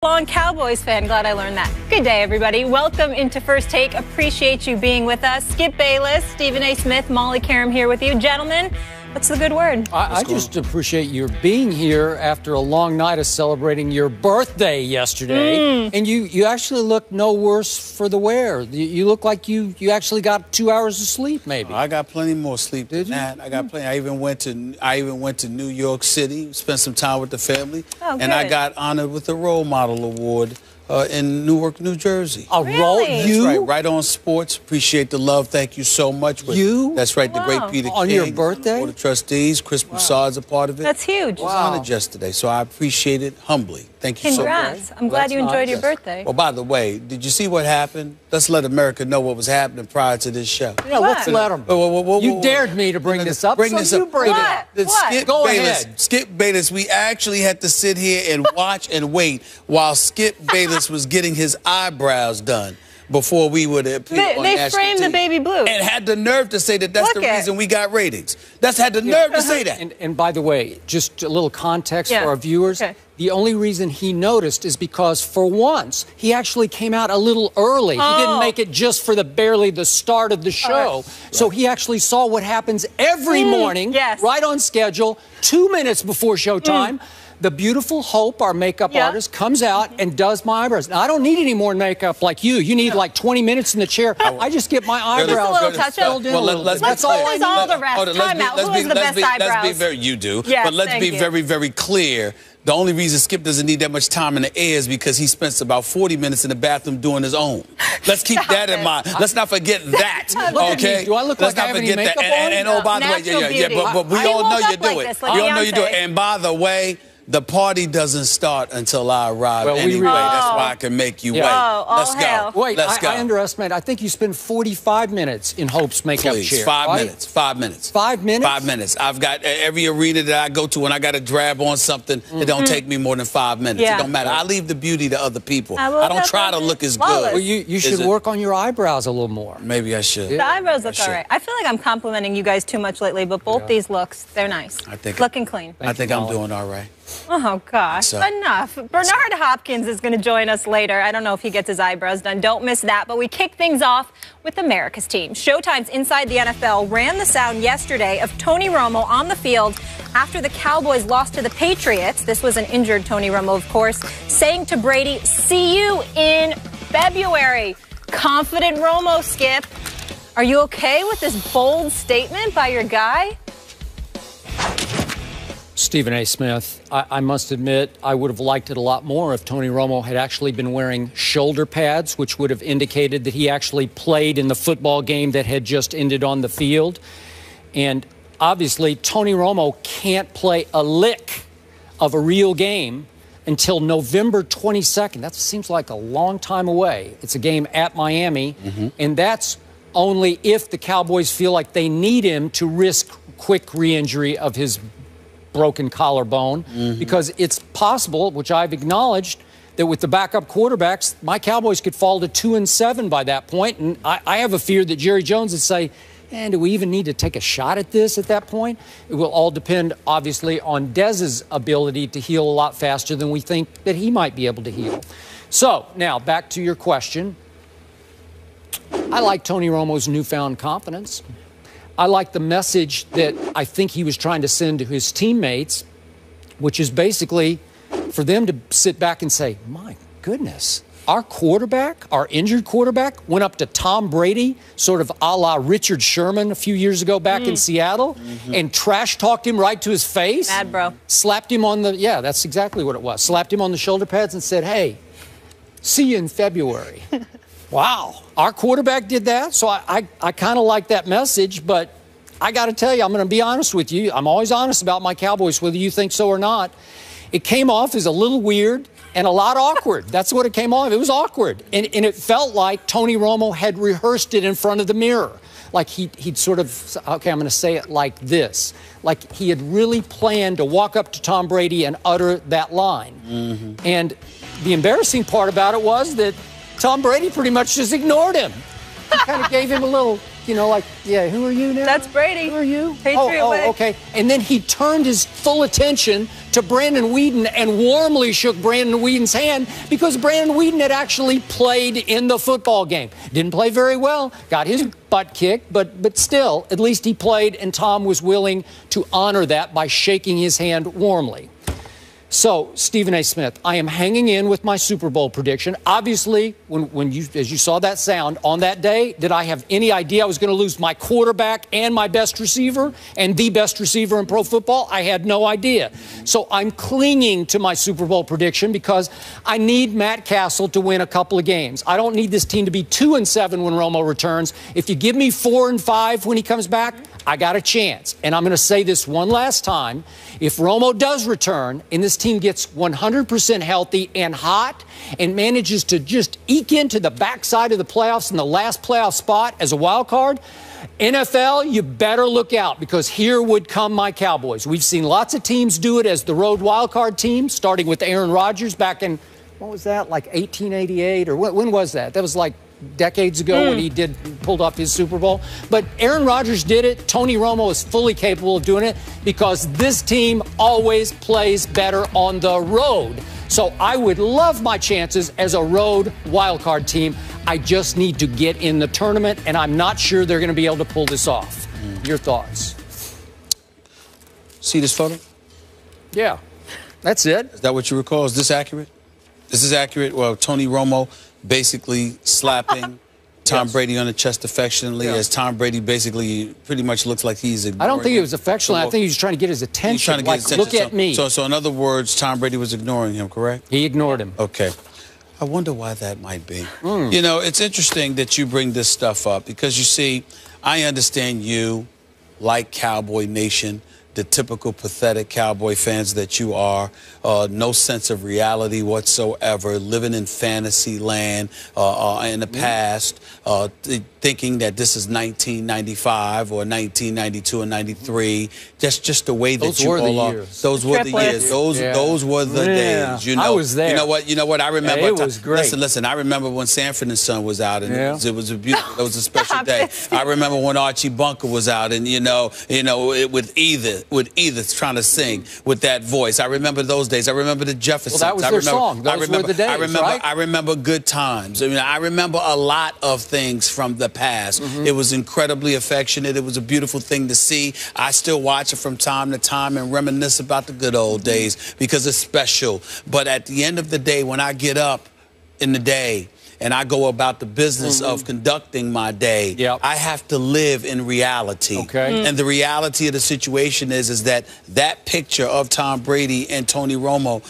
Long Cowboys fan, glad I learned that. Good day, everybody. Welcome into First Take. Appreciate you being with us. Skip Bayless, Stephen A. Smith, Molly Karam here with you. Gentlemen, what's the good word? I just appreciate your being here after a long night of celebrating your birthday yesterday. And you actually look no worse for the wear. You look like you actually got 2 hours of sleep, maybe. I got plenty more sleep than that. I got plenty. I even went to New York City, spent some time with the family, and I got honored with the Role Model Award in Newark, New Jersey. Really? That's right on sports. Appreciate the love. Thank you so much. That's right. The great Peter King. On your birthday? Board of Trustees. Chris Broussard's a part of it. That's huge. I was honored yesterday, so I appreciate it humbly. Thank you so much. Congrats. I'm glad you enjoyed your birthday. Well, by the way, did you see what happened? Let's let America know what was happening prior to this show. Yeah, let's let them. You dared me to bring this up, so you bring it up. Go ahead. Skip Bayless, we actually had to sit here and watch and wait while Skip Bayless was getting his eyebrows done before we would appear on national They framed TV. the baby blue. And had the nerve to say that that's the reason we got ratings. That's had the nerve to say that. And by the way, just a little context for our viewers. The only reason he noticed is because, for once, he actually came out a little early. He didn't make it just for barely the start of the show. So he actually saw what happens every morning, right on schedule, 2 minutes before showtime. The beautiful Hope, our makeup artist, comes out and does my eyebrows. Now, I don't need any more makeup like you. You need like 20 minutes in the chair. I just get my eyebrows filled in a little bit. That's all I need. All the rest. Time out. Who has the best eyebrows? You do. Yes, but let's be very, very clear. The only reason Skip doesn't need that much time in the air is because he spends about 40 minutes in the bathroom doing his own. Let's keep that in mind. Let's not forget that. Okay? Do I look like I have any makeup on? And oh, by the way, but we all know you do it. We all know you do it. And by the way, the party doesn't start until I arrive anyway. That's why I can make you wait. Let's go. Wait, let's go. I underestimate. I think you spend 45 minutes in Hope's makeup chair. 5 minutes. 5 minutes. 5 minutes? 5 minutes. I've got every arena that I go to, when I got to drab on something, it don't take me more than 5 minutes. It don't matter. I leave the beauty to other people. I don't try to look as good. Well, you should work on your eyebrows a little more. Maybe I should. The eyebrows look all right. I feel like I'm complimenting you guys too much lately, but both these looks, they're nice. Looking clean. I think I'm doing all right. Oh, gosh. Enough. Bernard Hopkins is going to join us later. I don't know if he gets his eyebrows done. Don't miss that. But we kick things off with America's team. Showtime's Inside the NFL ran the sound yesterday of Tony Romo on the field after the Cowboys lost to the Patriots. This was an injured Tony Romo, of course, saying to Brady, "See you in February." Confident Romo, Skip. Are you okay with this bold statement by your guy? Stephen A. Smith, I must admit, I would have liked it a lot more if Tony Romo had actually been wearing shoulder pads, which would have indicated that he actually played in the football game that had just ended on the field. And obviously, Tony Romo can't play a lick of a real game until November 22nd. That seems like a long time away. It's a game at Miami, and that's only if the Cowboys feel like they need him to risk quick re-injury of his broken collarbone, because it's possible, which I've acknowledged, that with the backup quarterbacks, my Cowboys could fall to 2-7 by that point. And I have a fear that Jerry Jones would say, do we even need to take a shot at this at that point? It will all depend, obviously, on Dez's ability to heal a lot faster than we think that he might be able to heal. So, now, back to your question. I like Tony Romo's newfound confidence. I like the message that I think he was trying to send to his teammates, which is basically for them to sit back and say, my goodness, our quarterback, our injured quarterback, went up to Tom Brady, sort of a la Richard Sherman a few years ago back in Seattle, and trash-talked him right to his face. Mad, bro. Slapped him on the, that's exactly what it was. Slapped him on the shoulder pads and said, hey, see you in February. Wow. Our quarterback did that, so I kind of like that message, but I got to tell you, I'm going to be honest with you. I'm always honest about my Cowboys, whether you think so or not. It came off as a little weird and a lot awkward. That's what it came off. It was awkward. And it felt like Tony Romo had rehearsed it in front of the mirror. Like he'd sort of, okay, I'm going to say it like this. Like he had really planned to walk up to Tom Brady and utter that line. And the embarrassing part about it was that Tom Brady pretty much just ignored him. He kind of gave him a little you know, like, yeah, who are you now? That's Brady. Who are you? Patriot way. Okay. And then he turned his full attention to Brandon Weeden and warmly shook Brandon Weeden's hand because Brandon Weeden had actually played in the football game. Didn't play very well, got his butt kicked, but still, at least he played, and Tom was willing to honor that by shaking his hand warmly. So, Stephen A. Smith, I am hanging in with my Super Bowl prediction. Obviously, as you saw that sound, on that day, did I have any idea I was going to lose my quarterback and my best receiver and the best receiver in pro football? I had no idea. So I'm clinging to my Super Bowl prediction because I need Matt Castle to win a couple of games. I don't need this team to be 2-7 when Romo returns. If you give me 4-5 when he comes back, I got a chance. And I'm going to say this one last time. If Romo does return and this team gets 100% healthy and hot and manages to just eke into the backside of the playoffs in the last playoff spot as a wild card, NFL, you better look out because here would come my Cowboys. We've seen lots of teams do it as the road wild card team, starting with Aaron Rodgers back in, what was that, like 1888? Or when was that? That was like decades ago when he pulled off his Super Bowl. But Aaron Rodgers did it. Tony Romo is fully capable of doing it because this team always plays better on the road. So I would love my chances as a road wildcard team. I just need to get in the tournament, and I'm not sure they're going to be able to pull this off. Your thoughts? See this photo? Yeah, that's it. Is that what you recall? Is this accurate? This is accurate? Well, Tony Romo basically slapping Tom Brady on the chest affectionately as Tom Brady basically pretty much looks like he's ignoring I don't think him. it was affectionately. I think he was trying to get his attention. He's trying to get his attention. Look at me. So in other words, Tom Brady was ignoring him, correct? He ignored him. Okay. I wonder why that might be. You know, it's interesting that you bring this stuff up because, you see, I understand you, like Cowboy Nation, the typical pathetic Cowboy fans that you are, no sense of reality whatsoever, living in fantasy land in the past, thinking that this is 1995 or 1992 and 93. That's just the way that you all are. Those were the years. Those were the days. You know, I was there. You know what? I remember. It was great. Listen. I remember when Sanford and Son was out, and it was a beautiful. It was a special day. I remember when Archie Bunker was out, and with Edith trying to sing with that voice. I remember those days. I remember the Jeffersons. Well, that was their song. Those were the days, right? I remember good times. I mean, I remember a lot of things from the past. It was incredibly affectionate. It was a beautiful thing to see. I still watch it from time to time and reminisce about the good old days because it's special. But at the end of the day, when I get up in the day and I go about the business of conducting my day, I have to live in reality. And the reality of the situation is that picture of Tom Brady and Tony Romo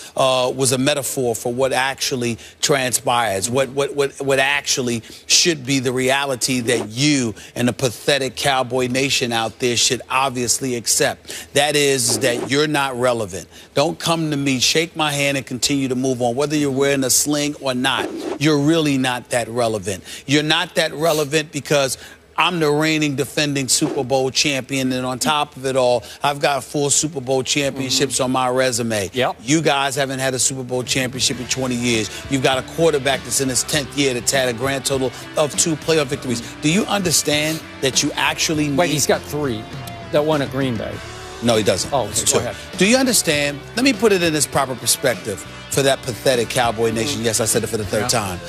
was a metaphor for what actually transpires, what actually should be the reality that you and the pathetic Cowboy Nation out there should obviously accept. That is that you're not relevant. Don't come to me, shake my hand, and continue to move on. Whether you're wearing a sling or not, you're really not that relevant. You're not that relevant because I'm the reigning defending Super Bowl champion, and on top of it all, I've got 4 Super Bowl championships on my resume. You guys haven't had a Super Bowl championship in 20 years. You've got a quarterback that's in his 10th year that's had a grand total of 2 playoff victories. Do you understand that you actually need... Wait, he's got 3. That one at Green Bay. No, he doesn't. Oh, okay, go ahead. Do you understand? Let me put it in its proper perspective for that pathetic Cowboy Nation. Yes, I said it for the 3rd time.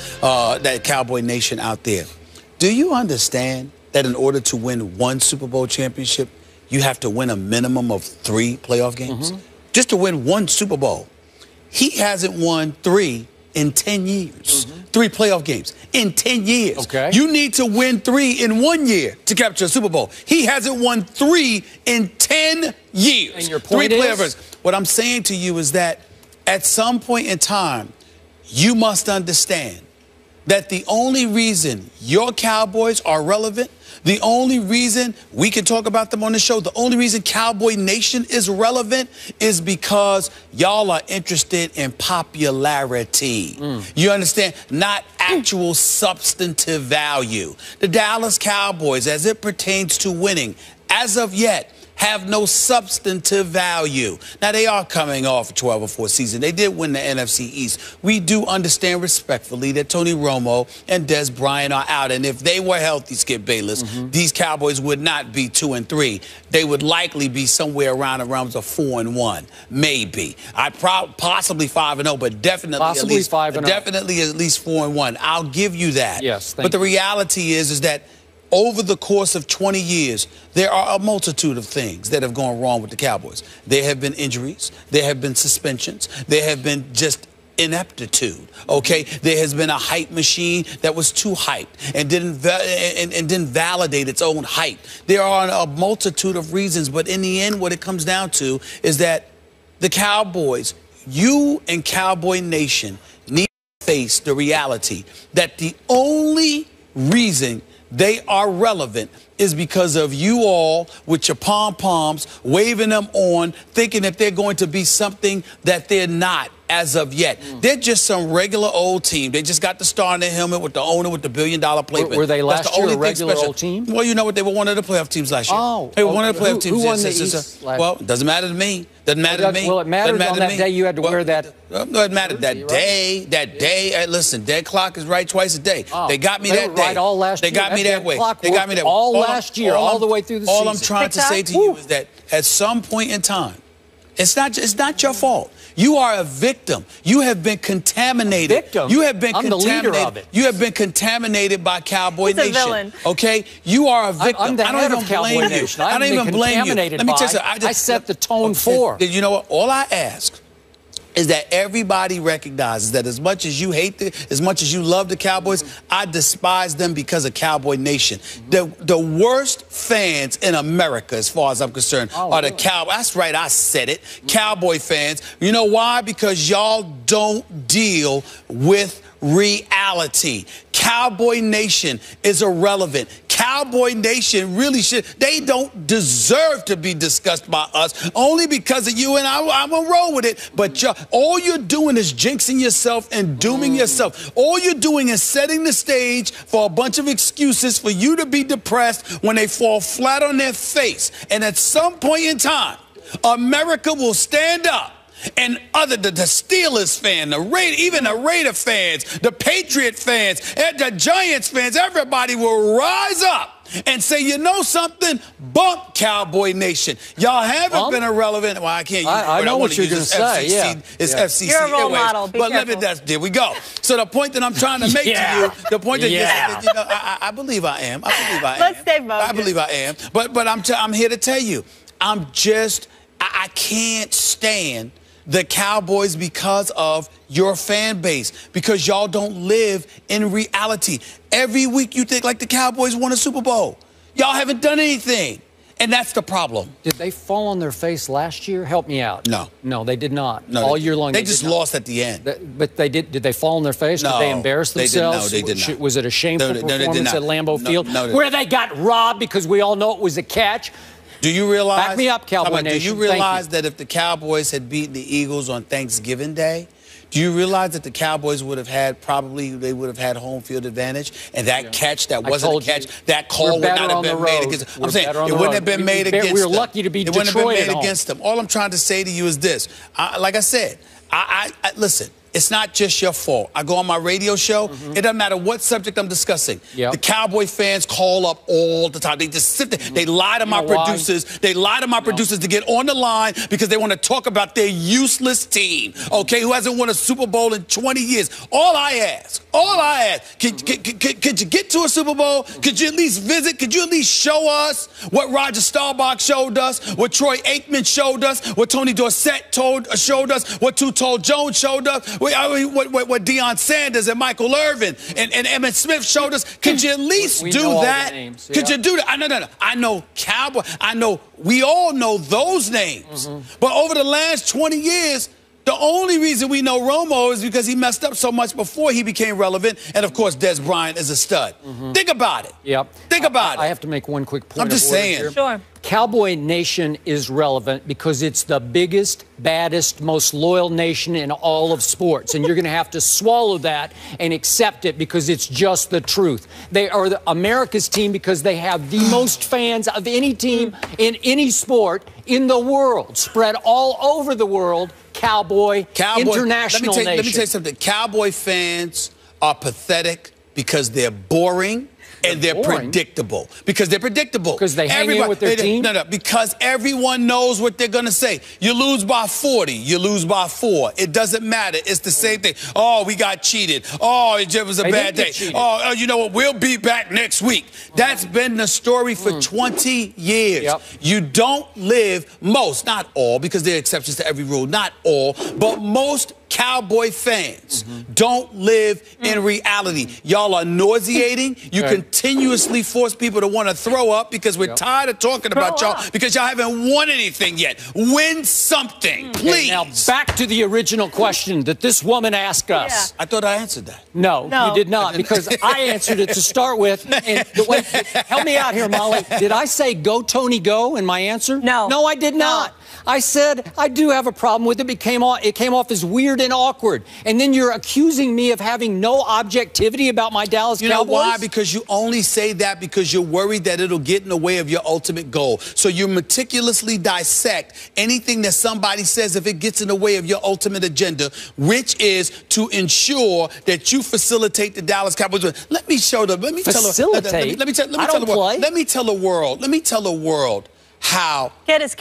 That Cowboy Nation out there. Do you understand that in order to win 1 Super Bowl championship, you have to win a minimum of 3 playoff games? Just to win 1 Super Bowl. He hasn't won 3 in 10 years. 3 playoff games in 10 years. You need to win 3 in 1 year to capture a Super Bowl. He hasn't won 3 in 10 years. And your point 3 playoffs. What I'm saying to you is that at some point in time, you must understand that the only reason your Cowboys are relevant, the only reason we can talk about them on the show, the only reason Cowboy Nation is relevant is because y'all are interested in popularity. You understand? Not actual substantive value. The Dallas Cowboys, as it pertains to winning, as of yet, have no substantive value. Now, they are coming off a 12 or 4 season. They did win the NFC East. We do understand respectfully that Tony Romo and Des Bryant are out. And if they were healthy, Skip Bayless, these Cowboys would not be 2-3. They would likely be somewhere around the realms of 4-1, maybe. Possibly 5-0, but definitely possibly at least 5-0. Definitely at least 4-1. I'll give you that. Yes, but the reality is that over the course of 20 years, there are a multitude of things that have gone wrong with the Cowboys. There have been injuries. There have been suspensions. There have been just ineptitude, okay? There has been a hype machine that was too hyped and didn't validate its own hype. There are a multitude of reasons, but in the end, what it comes down to is that the Cowboys, you and Cowboy Nation, need to face the reality that the only reason they are relevant is because of you all with your pom-poms, waving them on, thinking that they're going to be something that they're not as of yet. They're just some regular old team. They just got the star in their helmet with the owner with the billion-dollar plate. Were they last year a regular old team? Well, you know what? They were one of the playoff teams last year. Oh. They were one of the playoff teams. Who won the East last well, it doesn't matter to me. Doesn't matter to me. Well, it mattered on that day you had to wear that. No, it mattered that day. That day. Hey, listen, dead clock is right twice a day. They got me that day. Right all last year. They got me that way. They got me that way. All last year, all the way through the season. All I'm trying to say to you is that at some point in time, it's not your fault. You are a victim. You have been contaminated. Victim? You have been contaminated. The leader of it. You have been contaminated by Cowboy Nation. He's a villain. Okay? You are a victim. I'm the head of Cowboy Nation. I don't even blame you. Let me tell you, I set the tone for. You know what? All I ask is that everybody recognizes that as much as you as much as you love the Cowboys, I despise them because of Cowboy Nation. The worst fans in America, as far as I'm concerned, are the Cowboys. That's right, I said it. Cowboy fans. You know why? Because y'all don't deal with reality. Cowboy Nation is irrelevant. Cowboy Nation really should. They don't deserve to be discussed by us only because of you, and I'm going to roll with it. But all you're doing is jinxing yourself and dooming yourself. All you're doing is setting the stage for a bunch of excuses for you to be depressed when they fall flat on their face. And at some point in time, America will stand up. And the Steelers fan, even the Raider fans, the Patriot fans, and the Giants fans, everybody will rise up and say, you know something? Bump Cowboy Nation. Y'all haven't been irrelevant. Well, I can't use I know what you're going to say. Yeah. It's FCC. You're a role model. But there we go. So the point that I'm trying to make to you, the point that you know, I believe I am. Let's stay focused. I believe I am. But I'm here to tell you, I can't stand the Cowboys because of your fan base, because y'all don't live in reality. Every week you think like the Cowboys won a Super Bowl. Y'all haven't done anything, and that's the problem. Did they fall on their face last year? Help me out. No. No, they did not. No, all year long. They just lost at the end. But they did they fall on their face? No. Did they embarrass themselves? No, they did not. Was it a shameful performance at Lambeau Field where they got robbed because we all know it was a catch? Do you realize? Back me up, Cowboy Nation. Do you realize that if the Cowboys had beaten the Eagles on Thanksgiving Day, do you realize that the Cowboys would have had they would have had home field advantage, and that catch that wasn't a catch, that call would not have been made against them. I'm saying it wouldn't have been made against them. We were lucky to beat Detroit. It wouldn't have been made against them. All I'm trying to say to you is this: like I said, listen. It's not just your fault. I go on my radio show. It doesn't matter what subject I'm discussing. The Cowboy fans call up all the time. They just sit there. They lie to my producers. They lie to my producers to get on the line because they want to talk about their useless team, okay, who hasn't won a Super Bowl in 20 years. All I ask, could you get to a Super Bowl? Could you at least visit? Could you at least show us what Roger Staubach showed us, what Troy Aikman showed us, what Tony Dorsett showed us, what Too Tall Jones showed us, what Deion Sanders and Michael Irvin and Emmitt Smith showed us? Could you at least do that? Could you do that? No. I know Cowboy. I know we all know those names. But over the last 20 years, The only reason we know Romo is because he messed up so much before he became relevant. And, of course, Des Bryant is a stud. Think about it. Yep. Think about it. I have to make one quick point. I'm just saying. Here. Sure. Cowboy Nation is relevant because it's the biggest, baddest, most loyal nation in all of sports. And you're going to have to swallow that and accept it because it's just the truth. They are America's team because they have the most fans of any team in any sport in the world, spread all over the world. Cowboy international nation. Let me tell you something. Cowboy fans are pathetic because they're boring. And they're predictable. Because they're predictable. Because they hang in with their team? No, because everyone knows what they're going to say. You lose by 40. You lose by 4. It doesn't matter. It's the same thing. Oh, we got cheated. Oh, it was a bad day. Oh, you know what? We'll be back next week. That's been the story for 20 years. Yep. You don't live, most, not all, because there are exceptions to every rule, not all, but most Cowboy fans don't live in reality. Y'all are nauseating. You continuously force people to want to throw up because we're tired of talking about y'all because y'all haven't won anything yet. Win something, please. Now, back to the original question that this woman asked us. I thought I answered that. No, you did not, because I answered it to start with. And help me out here, Molly. Did I say go, Tony, go in my answer? No. No, I did not. I said I do have a problem with it. It came off as weird and awkward. And then you're accusing me of having no objectivity about my Dallas Cowboys? You know why? Because you only say that because you're worried that it'll get in the way of your ultimate goal. So you meticulously dissect anything that somebody says if it gets in the way of your ultimate agenda, which is to ensure that you facilitate the Dallas Cowboys. Let me show them. Let me tell the world how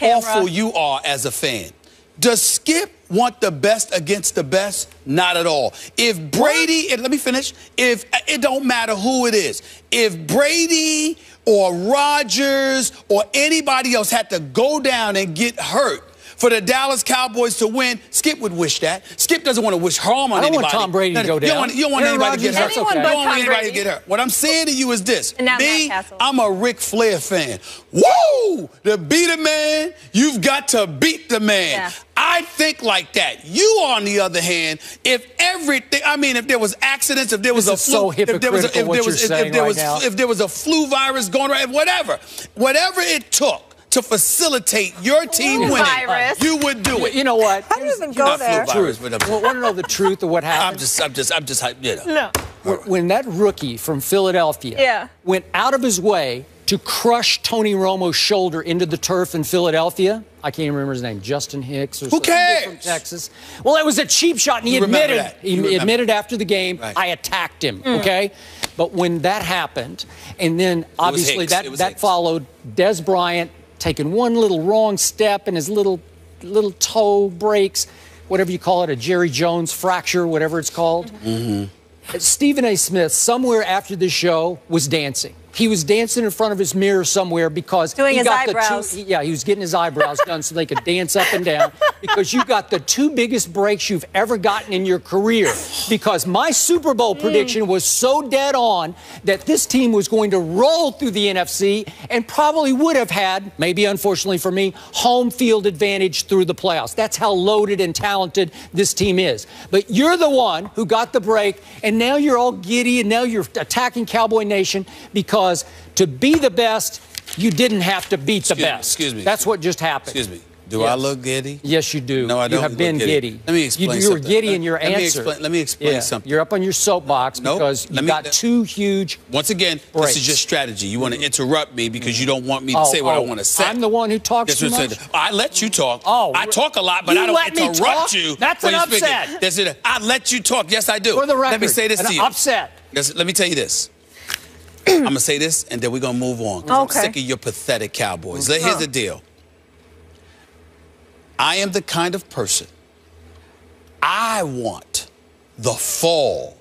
awful you are as a fan. Does Skip want the best against the best? Not at all. If Brady, let me finish. If it don't matter who it is, if Brady or Rodgers or anybody else had to go down and get hurt for the Dallas Cowboys to win, Skip would wish that. Skip doesn't want to wish harm on anybody. I don't want Tom Brady to go down. You don't want anybody to get hurt. You don't want anybody to get hurt. What I'm saying to you is this. Me, I'm a Ric Flair fan. Woo! To beat a man, you've got to beat the man. Yeah. I think like that. You, on the other hand, if everything, I mean, if there was accidents, if there was a flu, if there was a flu virus going around, whatever it took to facilitate your team winning, you would do it. You know what? How do you even go there? Want to know the truth of what happened? I'm just, you know. No. When that rookie from Philadelphia went out of his way to crush Tony Romo's shoulder into the turf in Philadelphia, I can't even remember his name, Justin Hicks or something from Texas. Well, it was a cheap shot, and he admitted after the game, I attacked him, okay? But when that happened, and then obviously that followed Des Bryant taking one little wrong step and his little toe breaks, whatever you call it, a Jerry Jones fracture, whatever it's called. Stephen A. Smith, somewhere after the show, was dancing. He was dancing in front of his mirror somewhere because doing his eyebrows. He was getting his eyebrows done so they could dance up and down, because you got the 2 biggest breaks you've ever gotten in your career. Because my Super Bowl prediction was so dead on that this team was going to roll through the NFC and probably would have had, maybe unfortunately for me, home field advantage through the playoffs. That's how loaded and talented this team is. But you're the one who got the break, and now you're all giddy, and now you're attacking Cowboy Nation because to be the best, you didn't have to beat the best. Excuse me. That's what just happened. Excuse me. Do I look giddy? Yes, you do. No, I don't. You have been giddy. Let me explain something. You were giddy in your answer. Let me explain something. You're up on your soapbox because you got 2 huge Once again, breaks. This is just strategy. You want to interrupt me because you don't want me to say what I want to say. I'm the one who talks too much? I let you talk. I talk a lot, but I don't interrupt you. That's an upset. I let you talk. Yes, I do. For the record, let me say this to you. Upset. Let me tell you this. I'm going to say this, and then we're going to move on. I'm sick of your pathetic Cowboys. Here's the deal. I am the kind of person, I want the fall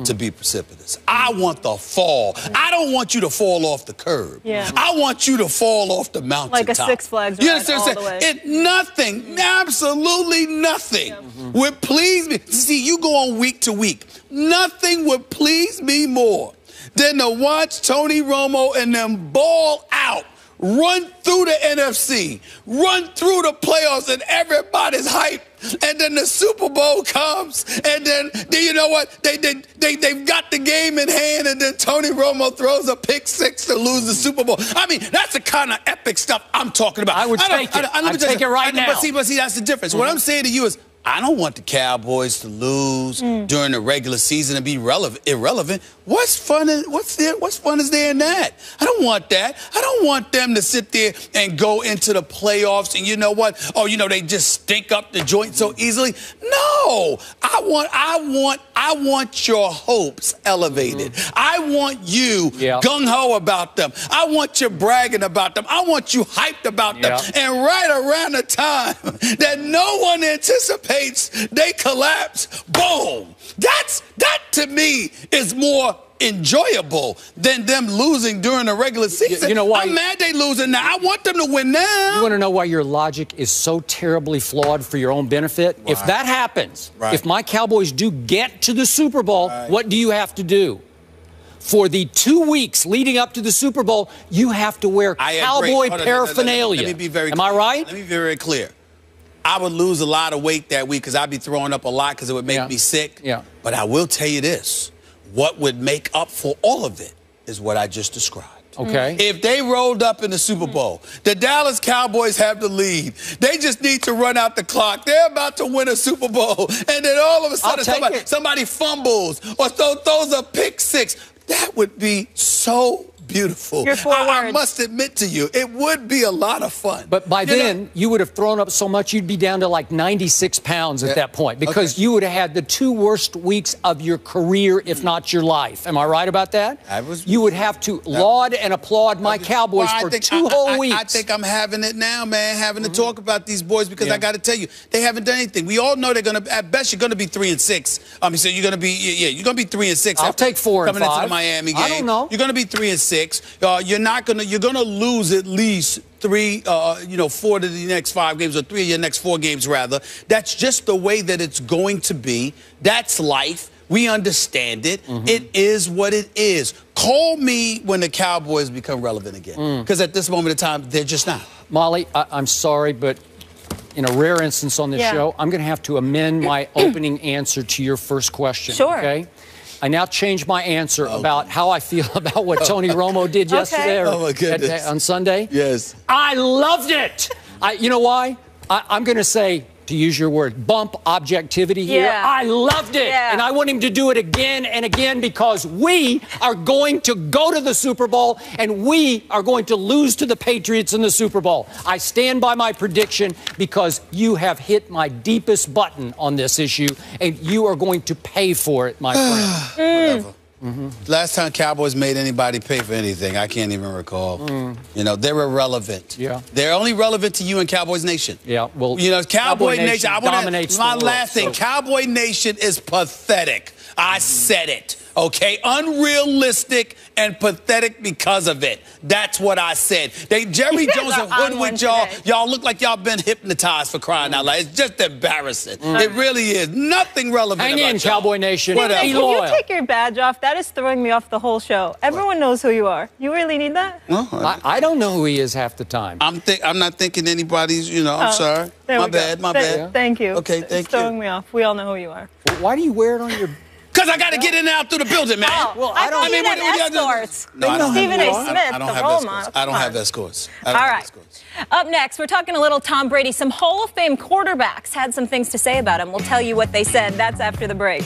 to be precipitous. I want the fall. I don't want you to fall off the curb. I want you to fall off the mountaintop. Like a Six Flags ride, you understand what I'm saying? Nothing, absolutely nothing would please me. See, you go on week to week. Nothing would please me more than to watch Tony Romo and them ball out run through the NFC, run through the playoffs, and everybody's hyped. And then the Super Bowl comes, and then you know what? They've got the game in hand, and then Tony Romo throws a pick six to lose the Super Bowl. I mean, that's the kind of epic stuff I'm talking about. I would take it. I'd take it right now. But see, that's the difference. What I'm saying to you is, I don't want the Cowboys to lose during the regular season and be irrelevant. What's fun is there in that? I don't want that. I don't want them to sit there and go into the playoffs and you know what? Oh, you know, they just stink up the joint so easily. No. I want your hopes elevated. I want you gung-ho about them. I want you bragging about them. I want you hyped about them. And right around the time that no one anticipates they collapse, boom. That to me is more enjoyable than them losing during the regular season. You know why? I'm mad they losing now. I want them to win now. You want to know why your logic is so terribly flawed for your own benefit? Right. If that happens, if my Cowboys do get to the Super Bowl, what do you have to do? For the 2 weeks leading up to the Super Bowl, you have to wear cowboy paraphernalia. Let me be very clear. Am I right? Let me be very clear. I would lose a lot of weight that week because I'd be throwing up a lot because it would make me sick. But I will tell you this. What would make up for all of it is what I just described. Okay. If they rolled up in the Super Bowl, the Dallas Cowboys have the lead. They just need to run out the clock. They're about to win a Super Bowl. And then all of a sudden somebody fumbles or throws a pick six. That would be so beautiful. I must admit to you, it would be a lot of fun. But by then, you would have thrown up so much, you'd be down to like 96 pounds at that point because you would have had the 2 worst weeks of your career, if not your life. Am I right about that? You would have to laud and applaud my Cowboys for 2 whole weeks. I think I'm having it now, man, having to talk about these boys because I got to tell you, they haven't done anything. We all know they're going to, at best, you're going to be 3-6. I mean, so you're going to be, you're going to be 3-6. I'll take 4 and 5. Coming into the Miami game. I don't know. You're going to be 3-6. You're going to lose at least 4 to the next 5 games, or 3 of your next 4 games, rather. That's just the way that it's going to be. That's life. We understand it. It is what it is. Call me when the Cowboys become relevant again. Because at this moment in time, they're just not. Molly, I'm sorry, but in a rare instance on this show, I'm going to have to amend my opening answer to your first question. Sure. Okay? I now change my answer about how I feel about what Tony Romo did yesterday on Sunday. Yes. I loved it. You know why? I'm going to say, to use your word, bump objectivity here. I loved it. And I want him to do it again and again because we are going to go to the Super Bowl and we are going to lose to the Patriots in the Super Bowl. I stand by my prediction because you have hit my deepest button on this issue and you are going to pay for it, my friend. Whatever. Last time Cowboys made anybody pay for anything, I can't even recall. You know, they're irrelevant. They're only relevant to you and Cowboys Nation. Well, you know, Cowboy Nation dominates my the world, last thing. Cowboy Nation is pathetic. I said it. Okay, unrealistic and pathetic because of it. That's what I said. Jerry Jones and hoodwinked y'all. Y'all look like y'all been hypnotized, for crying out loud. It's just embarrassing. It really is. Nothing relevant. Hang in, Cowboy Nation. Can you take your badge off? That is throwing me off the whole show. Everyone knows who you are. You really need that? No, I don't know who he is half the time. I'm not thinking anybody's. You know, I'm sorry. My bad. Thank you. Okay, thank you. It's throwing me off. We all know who you are. Why do you wear it on your? Because I got to get in and out through the building, man. Well, I thought you had escorts. No, I don't Stephen A. Smith, I don't the have role escorts. model. I don't have escorts. All right. Up next, we're talking a little Tom Brady. Some Hall of Fame quarterbacks had some things to say about him. We'll tell you what they said. That's after the break.